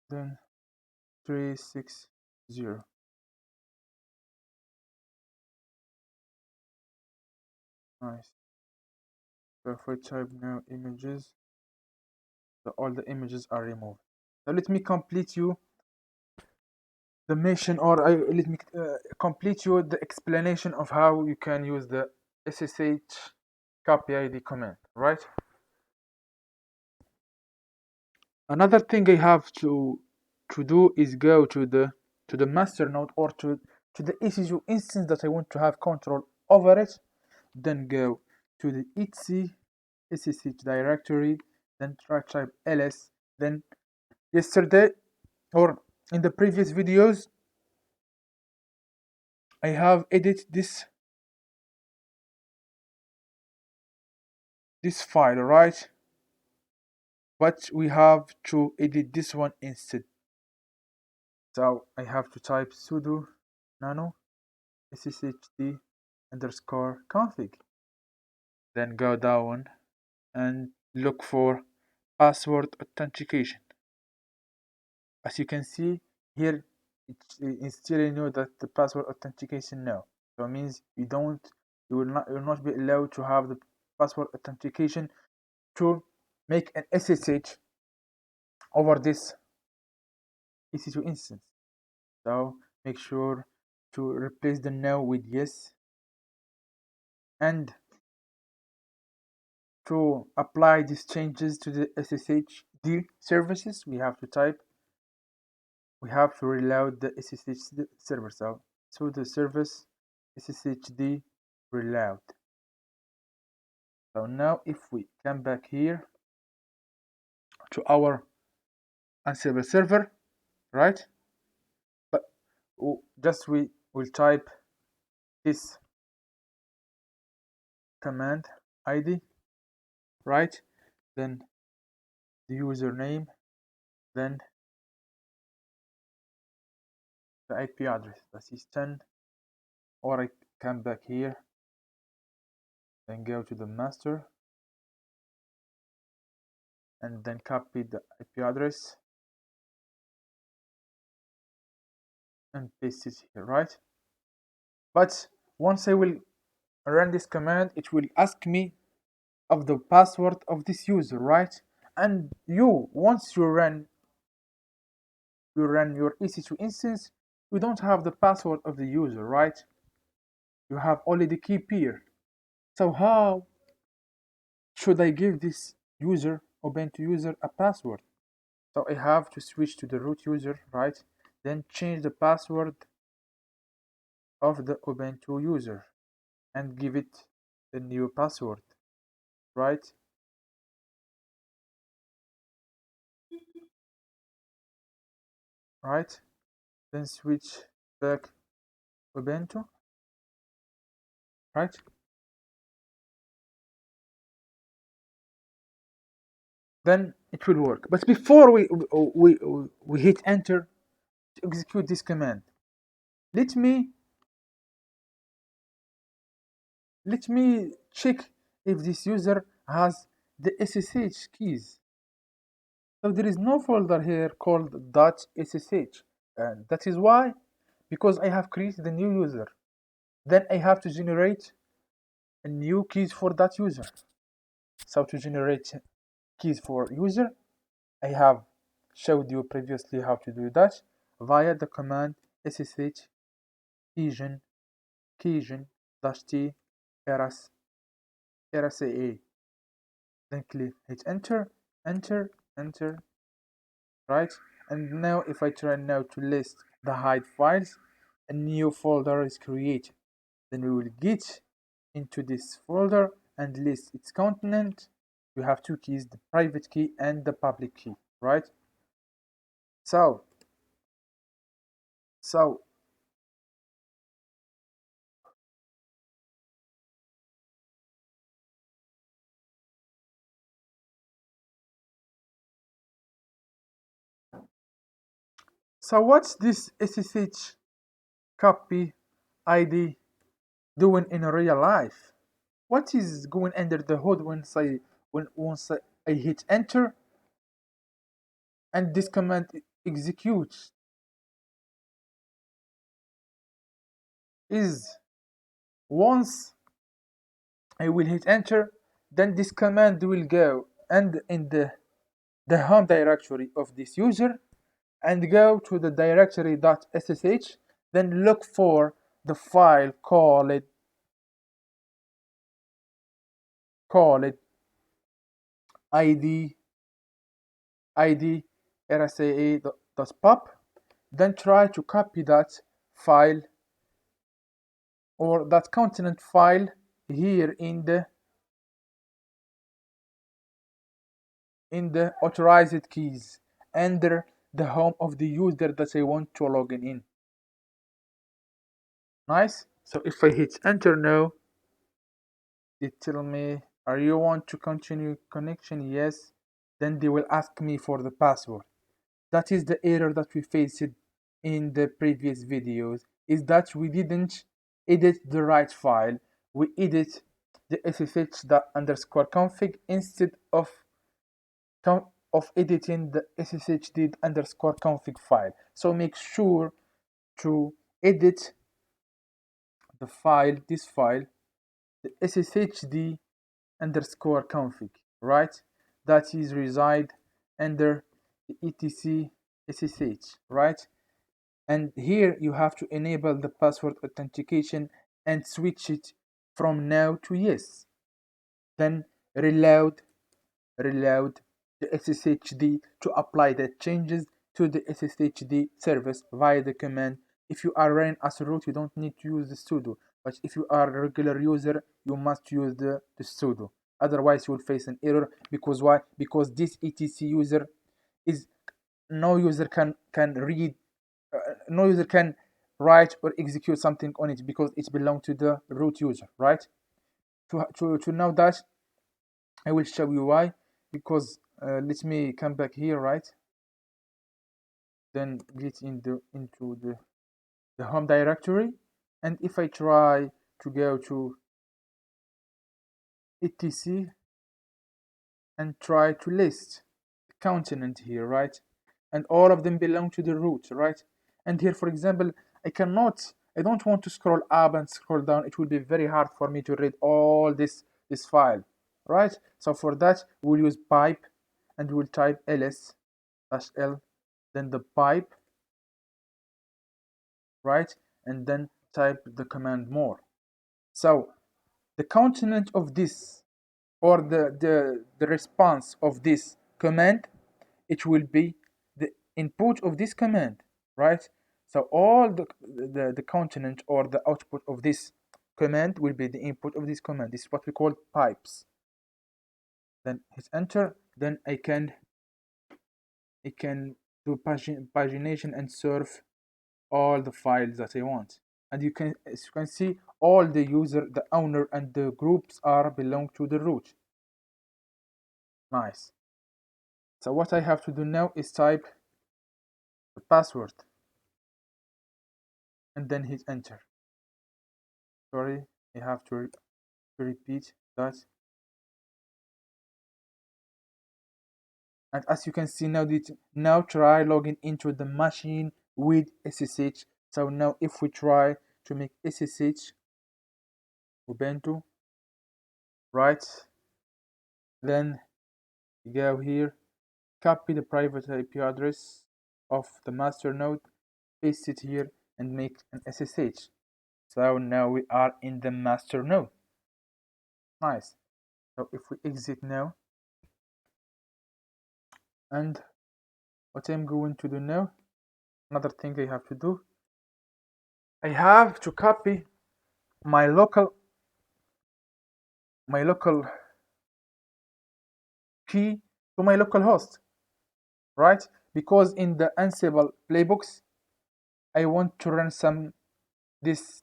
then 360. Nice. So if I type now images, so all the images are removed. So let me complete you the mission, or let me complete you the explanation of how you can use the SSH copy ID command, right? Another thing I have to do is go to the master node, or to the EC2 instance that I want to have control over it. Then go to the etc SSH directory, then try type ls. Then yesterday, or in the previous videos, I have edited this file, right? But we have to edit this one instead. So I have to type sudo nano sshd underscore config. Then go down and look for password authentication. As you can see here, it's telling you that the password authentication no. So it means you will not be allowed to have the password authentication to make an SSH over this EC2 instance. So make sure to replace the no with yes, and to apply these changes to the SSHD services, we have to reload the SSH server. So sudo service SSHD reload. So now if we come back here to our Ansible server, right? But just we will type this command ID, right? Then the username, then the IP address, that is 10, or I come back here, then go to the master, and then copy the IP address and paste it here, right? But once I will run this command, it will ask me of the password of this user, right? And once you run your EC2 instance, you don't have the password of the user, right? You have only the key pair. So how should I give this user, Ubuntu user, a password? So I have to switch to the root user, right? Then change the password of the Ubuntu user and give it a new password, right? Right? Then switch back Ubuntu, right? Then it will work. But before we hit enter to execute this command, let me check if this user has the SSH keys. So there is no folder here called .ssh, and that is why, because I have created a new user, then I have to generate a new keys for that user. So to generate keys for user, I have showed you previously how to do that via the command ssh keygen -t eras -a. Then hit enter, enter, right? And now if I try now to list the hide files, a new folder is created. Then we will get into this folder and list its content. You have two keys, the private key and the public key, right? So what's this SSH copy ID doing in real life? What is going under the hood once I hit enter and this command executes is once I will hit enter, then this command will go and in the home directory of this user and go to the directory .ssh, then look for the file call it id rsa.pub, then try to copy that file or that content file here in the authorized keys under the home of the user that I want to log in. Nice. So if I hit enter now, it tell me, are you want to continue connection? Yes. Then they will ask me for the password. That is the error that we faced in the previous videos, is that we didn't edit the right file. We edit the ssh_config instead of editing the sshd_config file. So make sure to edit this file, the sshd_config, right? That is reside under the etc ssh, right? And here you have to enable the password authentication and switch it from no to yes. Then reload the SSHD to apply the changes to the SSHD service via the command. If you are running as root, you don't need to use the sudo. But if you are a regular user, you must use the sudo. Otherwise, you will face an error. Because why? Because this etc user is no user can read, no user can write or execute something on it because it belongs to the root user, right? To know that, I will show you why. Because let me come back here, right? Then get into the home directory, and if I try to go to etc and try to list the continent here, right? And all of them belong to the root, right? And here, for example, I don't want to scroll up and scroll down. It will be very hard for me to read all this file, right? So for that, we'll use pipe and we'll type ls-l, then the pipe, right? And then type the command more. So the continent of this, or the response of this command, it will be the input of this command, right? So all the continent or the output of this command will be the input of this command. This is what we call pipes. Then hit enter, then I can do pagination and serve all the files that I want. And as you can see, all the user, the owner, and the groups belong to the root. Nice. So what I have to do now is type the password and then hit enter. Sorry, I have to repeat that. And as you can see now try logging into the machine with SSH. So now if we try to make SSH Ubuntu, right? Then go here, copy the private IP address of the master node, paste it here, and make an SSH. So now we are in the master node. Nice. So if we exit now, and what I'm going to do now, another thing I have to do, I have to copy my local key to my local host, right? Because in the Ansible playbooks, I want to run this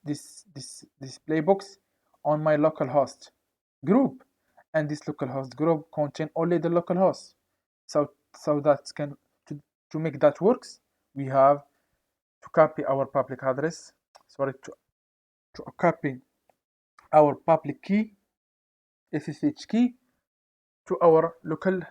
playbooks on my local host group, and this local host group contain only the local host. So that to make that works, we have to copy our public address. Sorry, to copy our public key, SSH key, to our local